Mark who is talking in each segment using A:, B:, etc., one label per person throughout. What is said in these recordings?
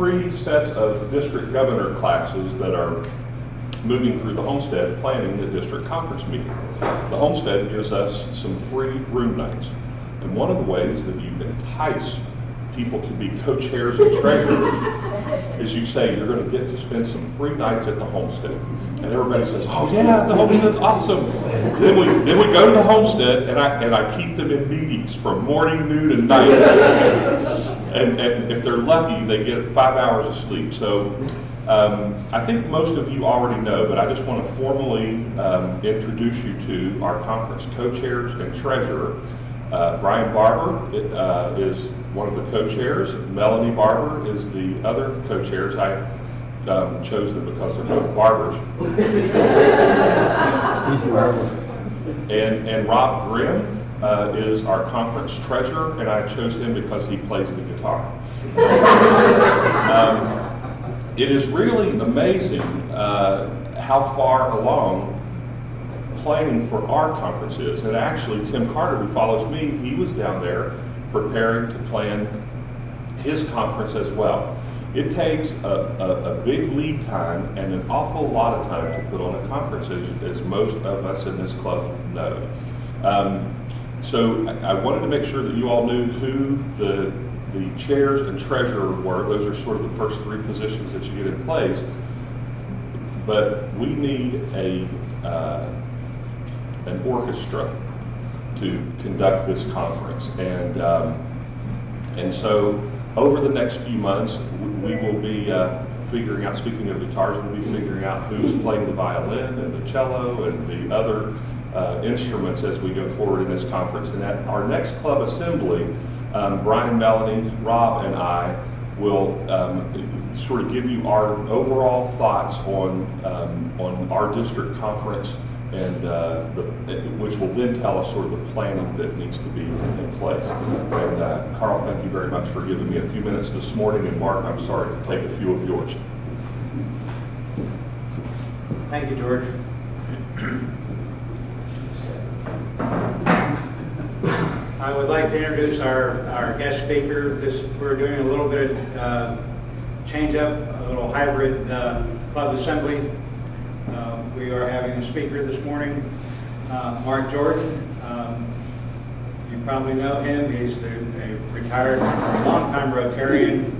A: 3 sets of district governor classes that are moving through the Homestead planning the district conference meeting. The Homestead gives us some free room nights. And one of the ways that you entice people to be co-chairs and treasurers is you say you're going to get to spend some free nights at the Homestead. And everybody says, oh yeah, the Homestead's awesome. Then we go to the Homestead and I keep them in meetings from morning, noon, and night. And if they're lucky, they get 5 hours of sleep. So I think most of you already know, but I just want to formally introduce you to our conference co-chairs and treasurer. Brian Barber is one of the co-chairs. Melanie Barber is the other co-chairs. I chose them because they're both barbers. And Rob Grimm is our conference treasurer, and I chose him because he plays the guitar. It is really amazing how far along planning for our conference is. And actually, Tim Carter, who follows me, he was down there preparing to plan his conference as well. It takes a big lead time and an awful lot of time to put on a conference, as most of us in this club know. So I wanted to make sure that you all knew who the chairs and treasurer were. Those are sort of the first 3 positions that you get in place. But we need an orchestra to conduct this conference. And so over the next few months, we will be figuring out, speaking of guitars, we'll be figuring out who's playing the violin and the cello and the other instruments as we go forward in this conference. And at our next club assembly, Brian, Melanie, Rob, and I will sort of give you our overall thoughts on our district conference, and which will then tell us sort of the planning that needs to be in place. And Carl, thank you very much for giving me a few minutes this morning, and Mark, I'm sorry to take a few of yours.
B: Thank you, George. I would like to introduce our guest speaker. We're doing a little bit of change up, a little hybrid club assembly. We are having a speaker this morning, Mark Jordan. You probably know him. He's a retired, longtime Rotarian,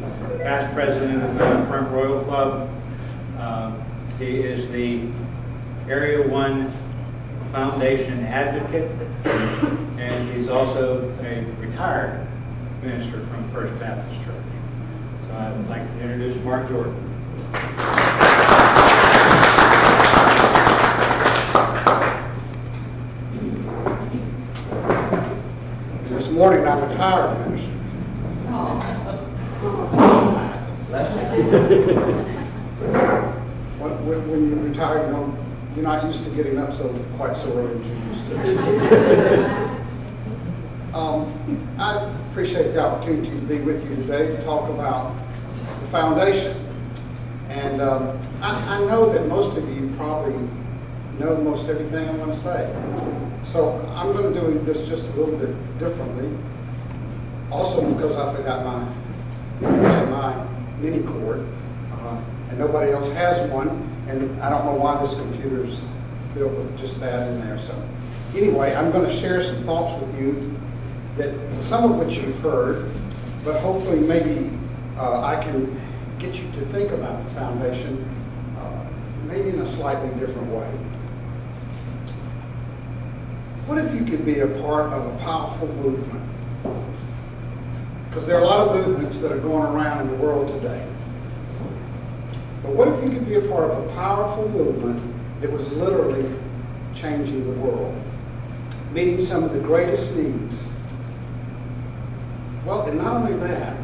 B: past president of the Front Royal Club. He is the Area 1 Foundation advocate, and he's also a retired minister from First Baptist Church. So I would like to introduce Mark Jordan.
C: This morning I'm a retired minister. When you retire, you're not used to getting up quite so early as you used to. I appreciate the opportunity to be with you today to talk about the foundation. And I know that most of you probably know most everything I'm going to say. So I'm going to do this just a little bit differently. Also because I forgot my mini cord, and nobody else has one. And I don't know why this computer is built with just that in there. So anyway, I'm going to share some thoughts with you, that some of which you've heard, but hopefully maybe I can get you to think about the foundation maybe in a slightly different way. What if you could be a part of a powerful movement? Because there are a lot of movements that are going around in the world today. But what if you could be a part of a powerful movement that was literally changing the world, meeting some of the greatest needs? Well, and not only that,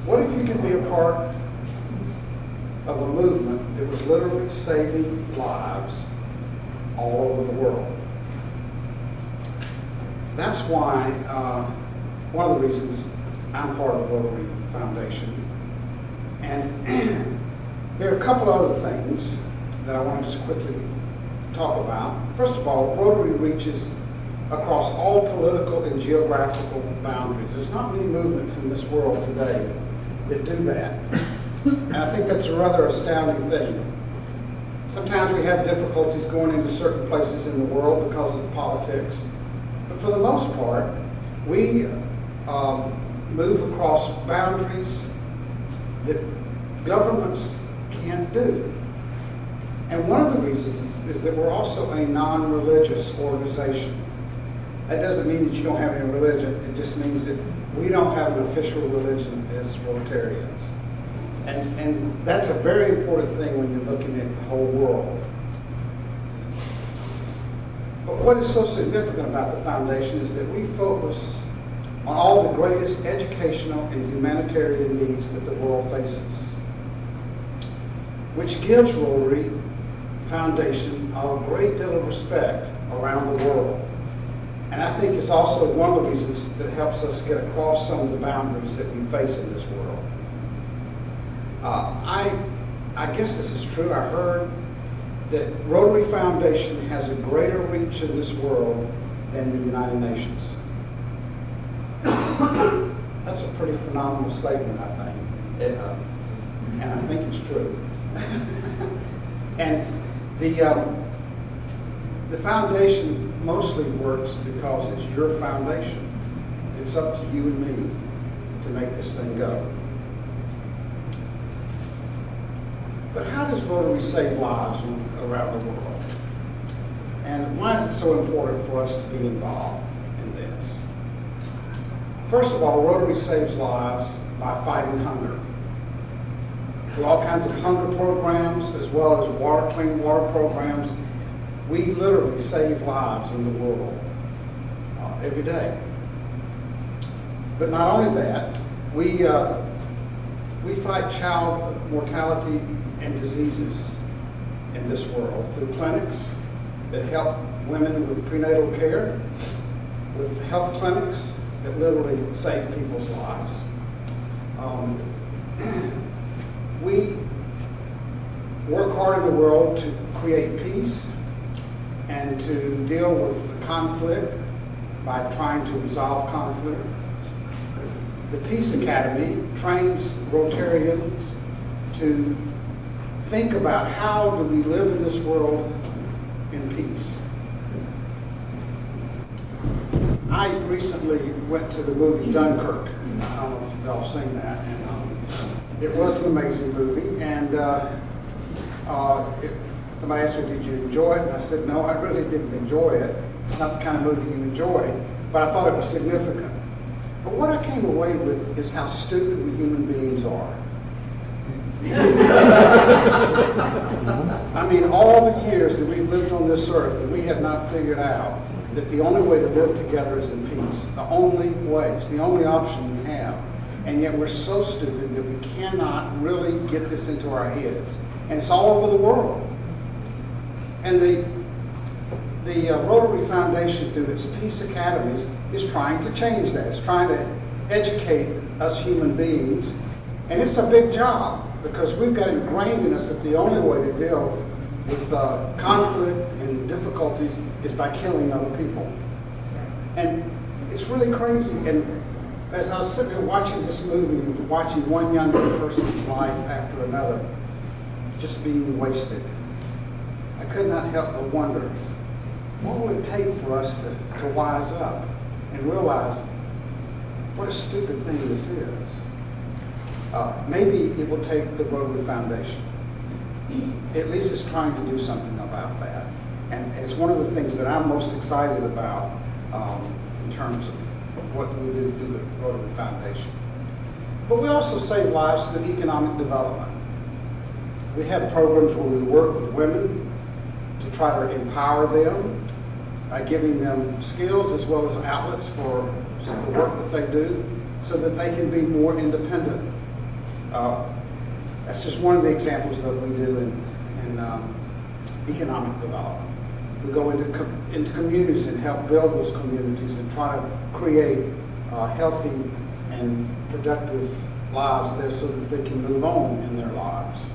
C: what if you could be a part of a movement that was literally saving lives all over the world? That's why, one of the reasons I'm part of the Rotary Foundation. And there are a couple other things that I want to just quickly talk about. First of all, Rotary reaches across all political and geographical boundaries. There's not many movements in this world today that do that. And I think that's a rather astounding thing. Sometimes we have difficulties going into certain places in the world because of politics. But for the most part, we move across boundaries that governments can't do. And one of the reasons is that we're also a non-religious organization. That doesn't mean that you don't have any religion. It just means that we don't have an official religion as Rotarians. And that's a very important thing when you're looking at the whole world. But what is so significant about the foundation is that we focus on all the greatest educational and humanitarian needs that the world faces, which gives Rotary Foundation a great deal of respect around the world. And I think it's also one of the reasons that helps us get across some of the boundaries that we face in this world. I guess this is true. I heard that Rotary Foundation has a greater reach in this world than the United Nations. That's a pretty phenomenal statement, I think. And I think it's true. And the foundation mostly works because it's your foundation. It's up to you and me to make this thing go. But how does Rotary save lives around the world? And why is it so important for us to be involved in this? First of all, Rotary saves lives by fighting hunger. Through all kinds of hunger programs, as well as clean water programs, we literally save lives in the world every day. But not only that, we fight child mortality and diseases in this world through clinics that help women with prenatal care, with health clinics that literally save people's lives. We work hard in the world to create peace and to deal with the conflict by trying to resolve conflict. The Peace Academy trains Rotarians to think about how do we live in this world in peace. I recently went to the movie Dunkirk. I don't know if y'all have seen that. And it was an amazing movie. And somebody asked me, did you enjoy it? And I said, no, I really didn't enjoy it. It's not the kind of movie you enjoy. But I thought it was significant. But what I came away with is how stupid we human beings are. I mean, all the years that we've lived on this earth, and we have not figured out that the only way to live together is in peace. The only way. It's the only option we have. And yet we're so stupid that we cannot really get this into our heads. And it's all over the world. And the Rotary Foundation, through its Peace Academies, is trying to change that. It's trying to educate us human beings. And it's a big job, because we've got ingrained in us that the only way to deal with conflict and difficulties is by killing other people. And it's really crazy. And as I was sitting there watching this movie, watching one young person's life after another just being wasted, I could not help but wonder, what will it take for us to wise up and realize what a stupid thing this is? Maybe it will take the Rotary Foundation. At least it's trying to do something about that. And it's one of the things that I'm most excited about in terms of what we do through the Rotary Foundation. But we also save lives through economic development. We have programs where we work with women to try to empower them by giving them skills as well as outlets for the work that they do so that they can be more independent. That's just one of the examples that we do in economic development. We go into communities and help build those communities and try to create healthy and productive lives there so that they can move on in their lives.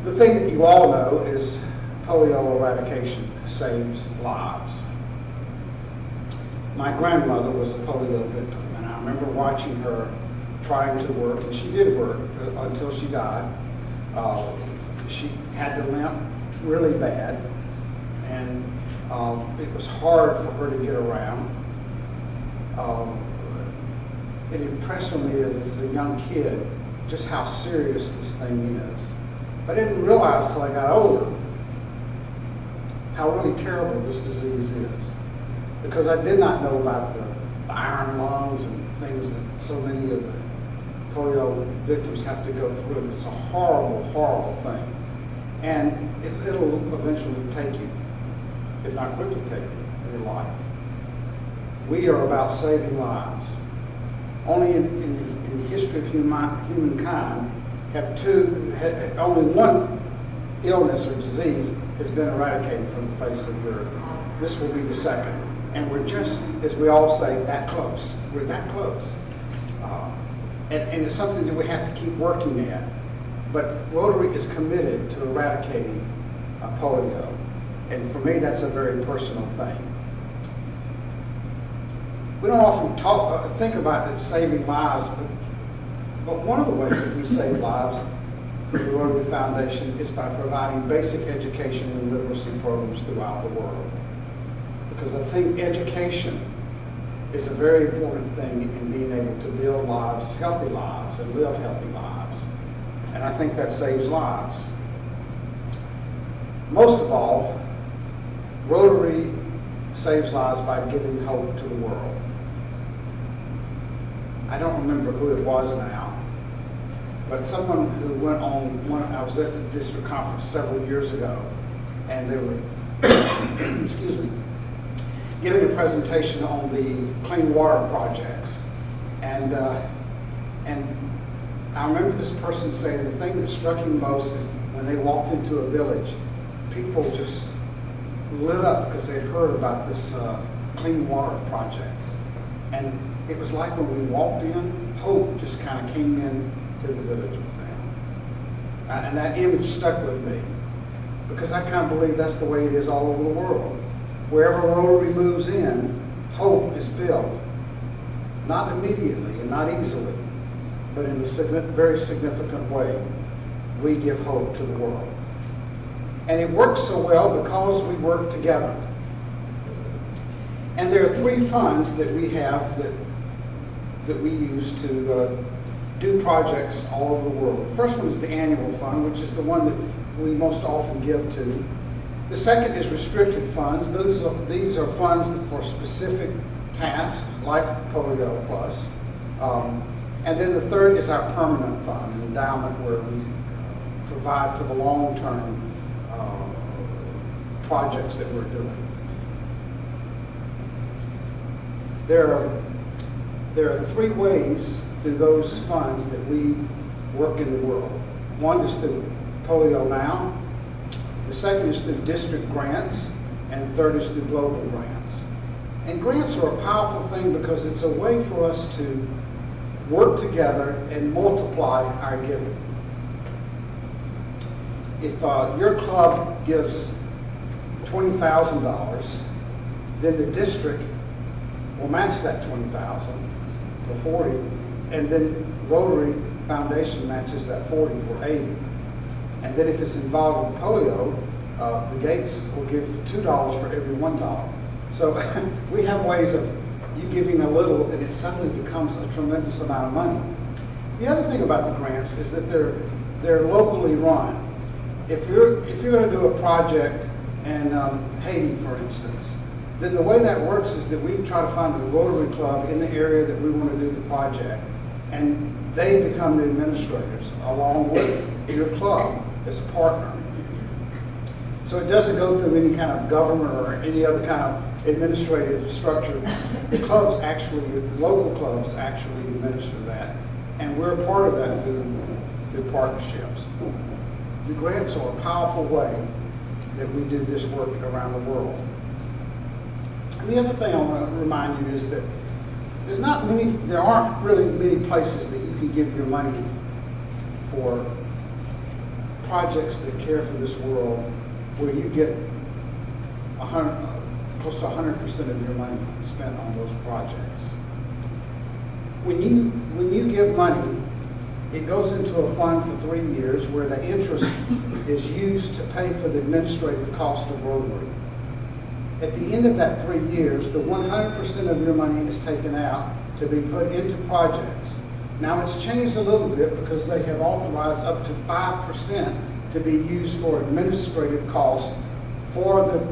C: The thing that you all know is polio eradication saves lives. My grandmother was a polio victim, and I remember watching her trying to work, and she did work until she died. She had to limp really bad, and it was hard for her to get around. It impressed me as a young kid just how serious this thing is. I didn't realize till I got older how really terrible this disease is, because I did not know about the iron lungs and things that so many of the polio victims have to go through. It's a horrible, horrible thing. And it'll eventually take you, if not quickly take you, your life. We are about saving lives. Only in the history of humankind only one illness or disease has been eradicated from the face of the earth. This will be the second. And we're just, as we all say, that close. We're that close. And it's something that we have to keep working at. But Rotary is committed to eradicating polio. And for me, that's a very personal thing. We don't often think about it saving lives, but one of the ways that we save lives through the Rotary Foundation is by providing basic education and literacy programs throughout the world. Because I think education is a very important thing in being able to build lives, healthy lives, and live healthy lives. And I think that saves lives. Most of all, Rotary saves lives by giving hope to the world. I don't remember who it was now, but someone who went on I was at the district conference several years ago, and they were, excuse me, giving a presentation on the clean water projects. And I remember this person saying the thing that struck him most is when they walked into a village, people just lit up because they'd heard about this clean water projects. And it was like when we walked in, hope just kind of came in to the village with them. And that image stuck with me, because I kind of believe that's the way it is all over the world. Wherever Rotary moves in, hope is built. Not immediately and not easily, but in a very significant way, we give hope to the world. And it works so well because we work together. And there are three funds that we have that we use to do projects all over the world. The first one is the annual fund, which is the one that we most often give to. The second is restricted funds. These are funds for specific tasks, like Polio Plus. And then the third is our permanent fund, an endowment where we provide for the long-term projects that we're doing. There are three ways through those funds that we work in the world. One is through Polio Now. The second is through district grants, and the third is through global grants. And grants are a powerful thing because it's a way for us to work together and multiply our giving. If your club gives $20,000, then the district will match that $20,000 for 40, and then Rotary Foundation matches that 40 for 80. And then if it's involved with polio, the Gates will give $2 for every $1. So we have ways of you giving a little and it suddenly becomes a tremendous amount of money. The other thing about the grants is that they're locally run. If you're going to do a project in Haiti, for instance, then the way that works is that we try to find a Rotary Club in the area that we want to do the project, and they become the administrators along with your club as a partner. So it doesn't go through any kind of government or any other kind of administrative structure. The clubs actually, local clubs actually administer that, and we're a part of that through partnerships. The grants are a powerful way that we do this work around the world. And the other thing I want to remind you is that there aren't really many places that you can give your money for projects that care for this world where you get close to 100% of your money spent on those projects. when you give money, it goes into a fund for 3 years where the interest is used to pay for the administrative cost of Rotary. At the end of that 3 years, the 100% of your money is taken out to be put into projects. Now it's changed a little bit because they have authorized up to 5% to be used for administrative costs for the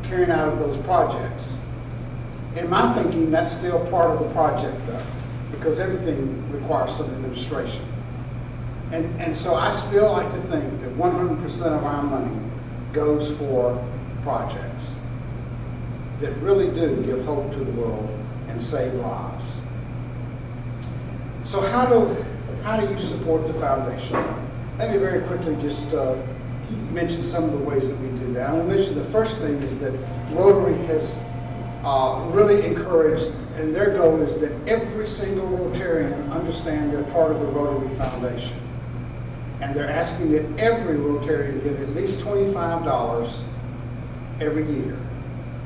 C: carrying out of those projects. In my thinking, that's still part of the project though, because everything requires some administration. And so I still like to think that 100% of our money goes for projects that really do give hope to the world and save lives. So how do you support the foundation? Let me very quickly just mention some of the ways that we do that. I want to mention the first thing is that Rotary has really encouraged, and their goal is that every single Rotarian understand they're part of the Rotary Foundation. And they're asking that every Rotarian give at least $25 every year.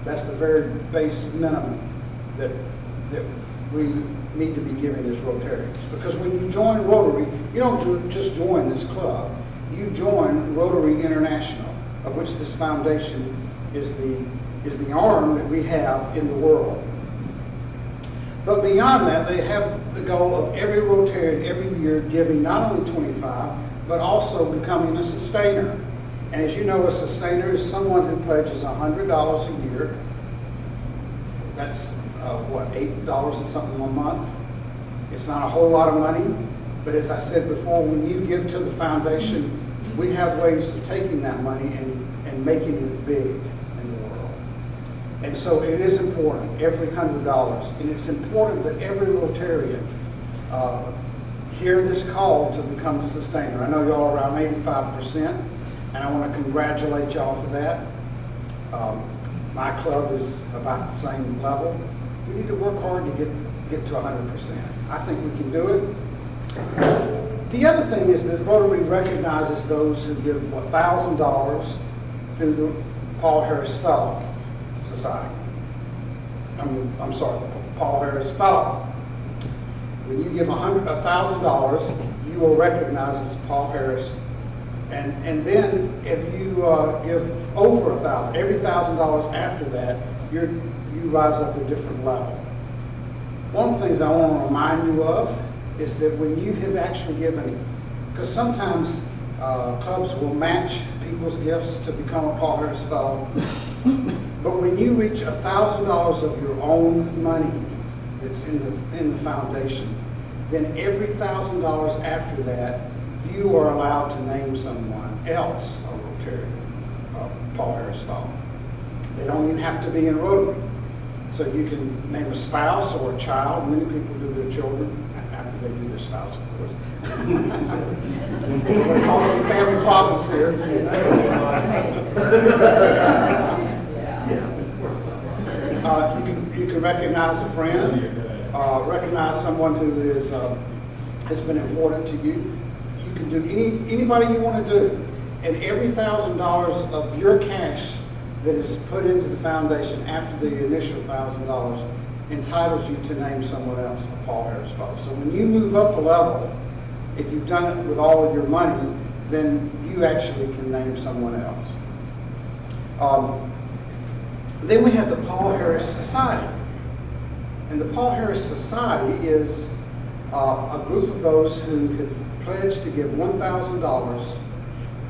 C: That's the very base minimum that we need to be giving as Rotarians. Because when you join Rotary, you don't just join this club. You join Rotary International, of which this foundation is the arm that we have in the world. But beyond that, they have the goal of every Rotarian every year giving not only 25, but also becoming a sustainer. And as you know, a sustainer is someone who pledges $100 a year. That's what, $8 and something a month. It's not a whole lot of money, but as I said before, when you give to the foundation, we have ways of taking that money and making it big in the world. And so it is important, every $100, and it's important that every Rotarian hear this call to become a sustainer. I know y'all are around 85%, and I want to congratulate y'all for that. My club is about the same level. We need to work hard to get to 100%. I think we can do it. The other thing is that Rotary recognizes those who give $1,000 through the Paul Harris Fellow Society. I'm sorry, the Paul Harris Fellow. When you give $1,000, you will recognize as Paul Harris. And then if you give over $1,000, every $1,000 after that, you rise up a different level. One of the things I want to remind you of is that when you have actually given, because sometimes clubs will match people's gifts to become a Paul Harris Fellow, but when you reach $1,000 of your own money that's in the foundation, then every $1,000 after that, you are allowed to name someone else a Rotarian, a Paul Harris Fellow. They don't even have to be in Rotary. So you can name a spouse or a child. Many people do their children after they do their spouse, of course. We're going to cause some family problems here. You can recognize a friend, recognize someone who is has been important to you. You can do anybody you want to do, and every $1,000 of your cash that is put into the foundation after the initial $1,000 entitles you to name someone else a Paul Harris Fellow. So when you move up a level, if you've done it with all of your money, then you actually can name someone else. Then we have the Paul Harris Society. And the Paul Harris Society is a group of those who have pledged to give $1,000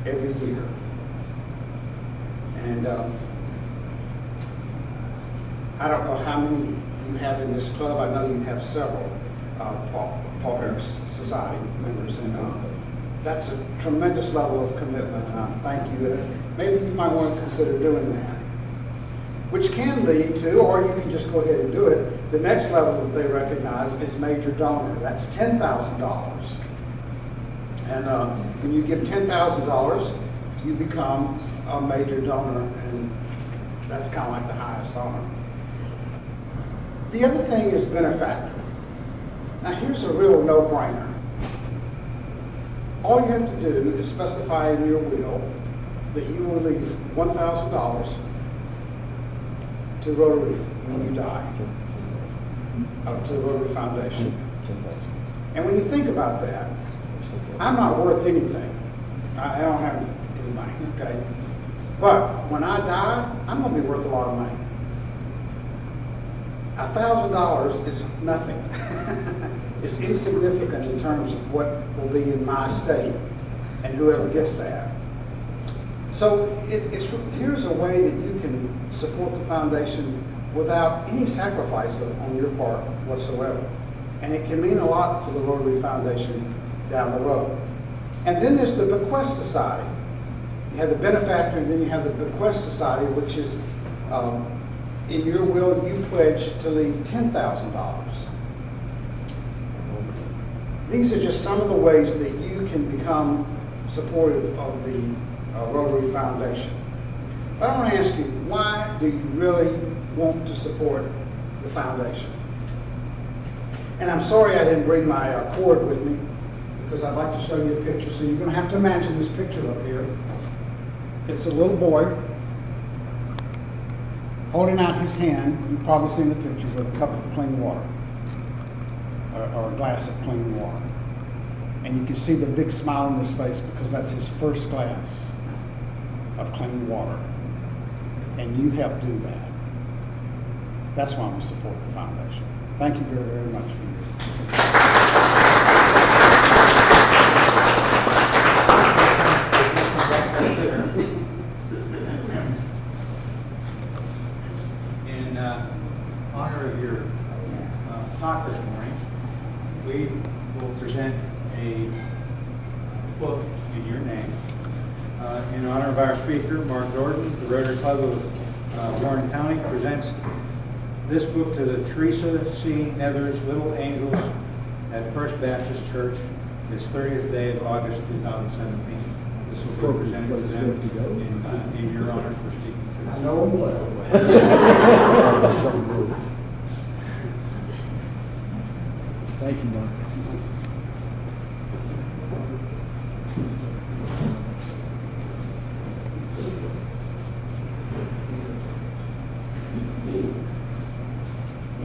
C: every year. And I don't know how many you have in this club. I know you have several Paul Harris Society members, and that's a tremendous level of commitment, and I thank you. Maybe you might want to consider doing that, which can lead to, or you can just go ahead and do it. The next level that they recognize is major donor. That's $10,000. And when you give $10,000, you become a major donor, and that's kind of like the highest honor. The other thing is benefactor. Now here's a real no-brainer. All you have to do is specify in your will that you will leave $1,000 to Rotary when you die, to the Rotary Foundation. And when you think about that, I'm not worth anything. I don't have any money, okay? But when I die, I'm gonna be worth a lot of money. $1,000 is nothing. It's insignificant in terms of what will be in my estate and whoever gets that. So here's a way that you can support the foundation without any sacrifice on your part whatsoever. And it can mean a lot for the Rotary Foundation down the road. And then there's the Bequest Society. You have the benefactor, and then you have the Bequest Society, which is, in your will, you pledge to leave $10,000. These are just some of the ways that you can become supportive of the Rotary Foundation. But I want to ask you, why do you really want to support the foundation? And I'm sorry I didn't bring my cord with me, because I'd like to show you a picture. So you're going to have to imagine this picture up here. It's a little boy holding out his hand. You've probably seen the picture, with a cup of clean water, or a glass of clean water. And you can see the big smile on his face, because that's his first glass of clean water. And you help do that. That's why I'm going to support the foundation. Thank you very, very much for your.
B: In honor of your talk this morning, we will present a book in your name. In honor of our speaker, Mark Jordan, the Rotary Club of Warren County presents this book to the Teresa C. Nethers Little Angels at First Baptist Church, this 30th day of August 2017. This will be presented to them in your honor for speaking to us.
C: I know him well.
D: Thank you, Mark.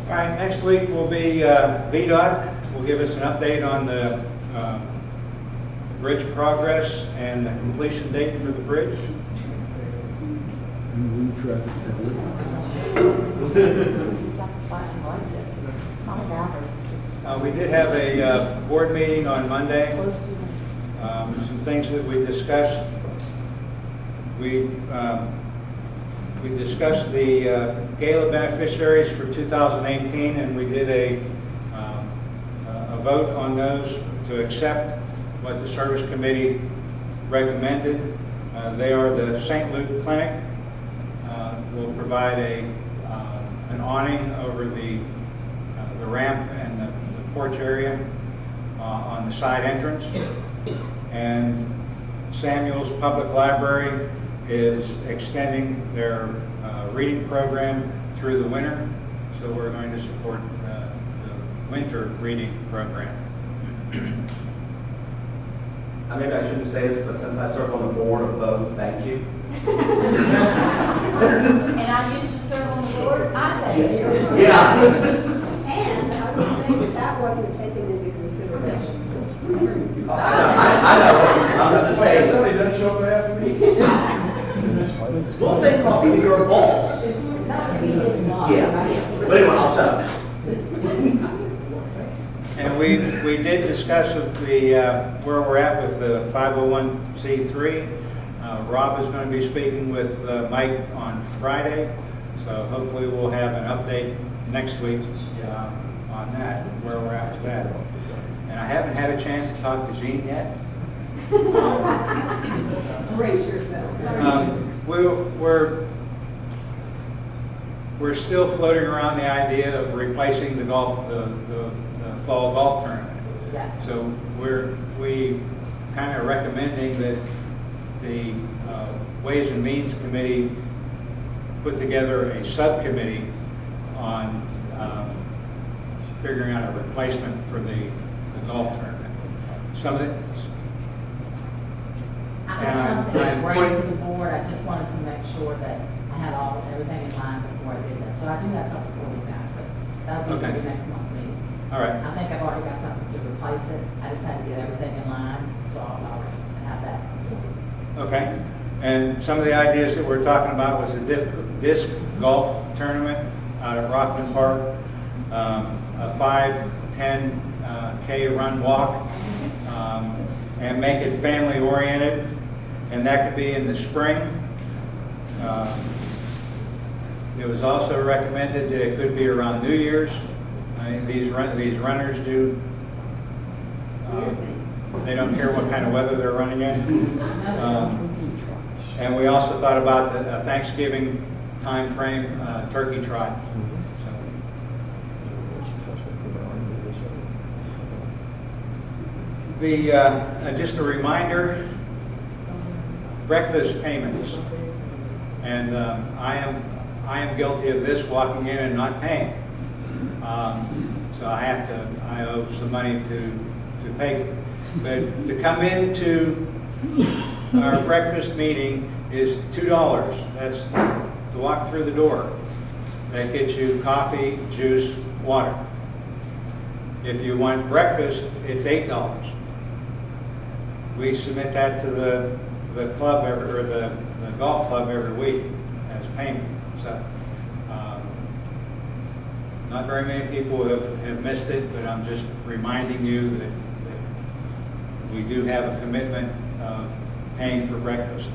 B: All right, next week will be VDOT will give us an update on the bridge progress and the completion date for the bridge. We did have a board meeting on Monday. Some things that we discussed. We discussed the gala beneficiaries for 2018, and we did a vote on those to accept what the service committee recommended. They are the St. Luke Clinic. Will provide an awning over the ramp and the porch area on the side entrance. And Samuel's Public Library is extending their reading program through the winter, so we're going to support the winter reading program.
E: Maybe I shouldn't say this, but since I serve on the board of both, thank you.
F: And I used to serve on the board, I thank you.
E: Yeah.
F: And I would say that wasn't taken into consideration.
E: I know. I'm not just saying.
C: Somebody doesn't show up after me.
E: Well, they call me your boss.
F: Not to be hidden off,
E: Yeah.
F: right?
E: But anyway, I'll shut up now.
B: And we did discuss the where we're at with the 501c3. Rob is going to be speaking with Mike on Friday, so hopefully we'll have an update next week on that, where we're at with that. And I haven't had a chance to talk to Gene yet.
F: Brace yourself.
B: We're still floating around the idea of replacing the fall golf tournament.
F: Yes.
B: So we kind of recommending that the Ways and Means Committee put together a subcommittee on figuring out a replacement for the golf tournament. Some of it.
F: I have something to bring to the board. I just wanted to make sure that I had everything in mind before I did that. So I do have something for you guys, but that'll be
B: Okay.
F: for your next month meeting.
B: All right.
F: I think I've already got something to replace it. I just had to get everything in line, so I'll have that.
B: Okay. And some of the ideas that we're talking about was a disc golf tournament out at Rockland Park, a 5-10K run walk, and make it family oriented, and that could be in the spring. It was also recommended that it could be around New Year's. These runners do. They don't care what kind of weather they're running in. And we also thought about the Thanksgiving time frame, turkey trot. Just a reminder, breakfast payments. And I am guilty of this, walking in and not paying. So I owe some money to pay. But to come into our breakfast meeting is $2. That's to walk through the door. That gets you coffee, juice, water. If you want breakfast, it's $8. We submit that to the club or the golf club every week as payment. So not very many people have missed it, but I'm just reminding you that we do have a commitment of paying for breakfast.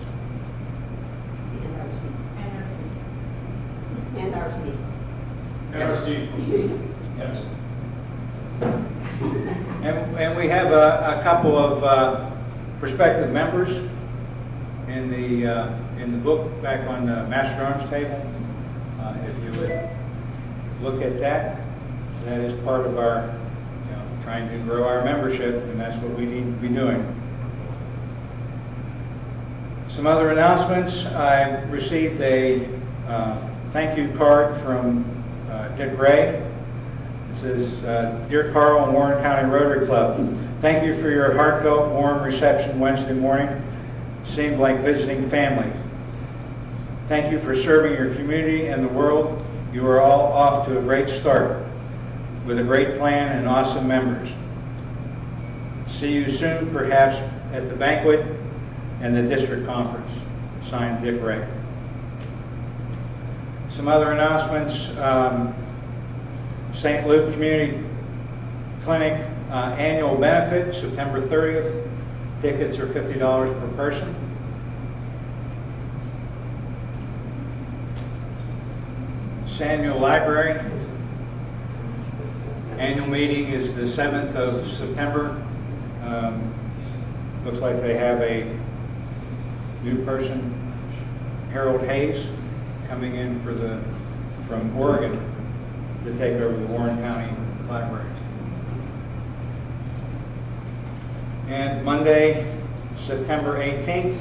G: NRC.
B: Yes. And we have a couple of prospective members in the book back on the Master Arms table. If you would look at that, that is part of our trying to grow our membership, and that's what we need to be doing. Some other announcements. I received a thank you card from Dick Ray. It says, Dear Carl and Warren County Rotary Club, thank you for your heartfelt, warm reception Wednesday morning. Seemed like visiting family. Thank you for serving your community and the world. You are all off to a great start with a great plan and awesome members. See you soon, perhaps at the banquet and the district conference. Signed, Dick Ray. Some other announcements. St. Luke Community Clinic annual benefit, September 30th. Tickets are $50 per person. Samuel Library. Annual meeting is the 7th of September. Looks like they have a new person, Harold Hayes, coming in from Oregon to take over the Warren County Library. And Monday, September 18th,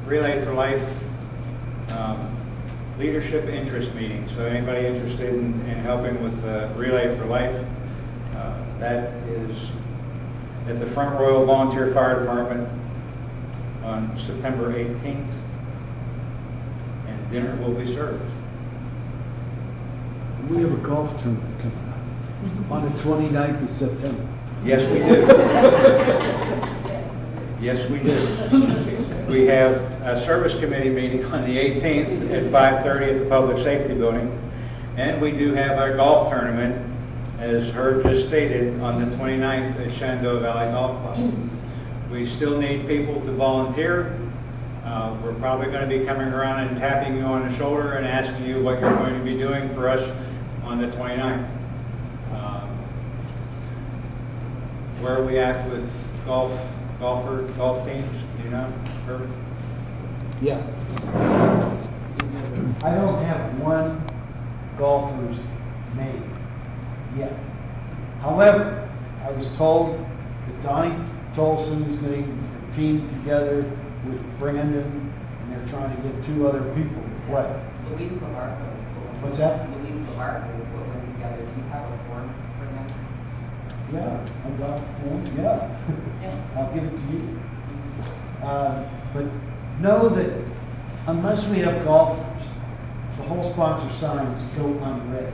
B: Relay for Life leadership interest meeting. So anybody interested in helping with Relay for Life, that is at the Front Royal Volunteer Fire Department on September 18th, and dinner will be served.
D: We have a golf tournament coming up on the 29th of September.
B: Yes, we do. Yes, we do. We have a service committee meeting on the 18th at 5:30 at the Public Safety Building. And we do have our golf tournament, as Herb just stated, on the 29th at Shenandoah Valley Golf Club. We still need people to volunteer. We're probably going to be coming around and tapping you on the shoulder and asking you what you're going to be doing for us on the 29th. Where are we at with golf teams? Do you know, Herb?
D: Yeah. I don't have one golfer's name yet. However, I was told that Donnie Tolson is getting a team together with Brandon, and they're trying to get 2 other people to play.
H: Louise Labarco.
D: What's that?
H: Louise Labarco will put one together. Do you have a form for them?
D: Yeah, I got one. Yeah. I'll give it to you. But know that unless we have golfers, the whole sponsor sign is go unread.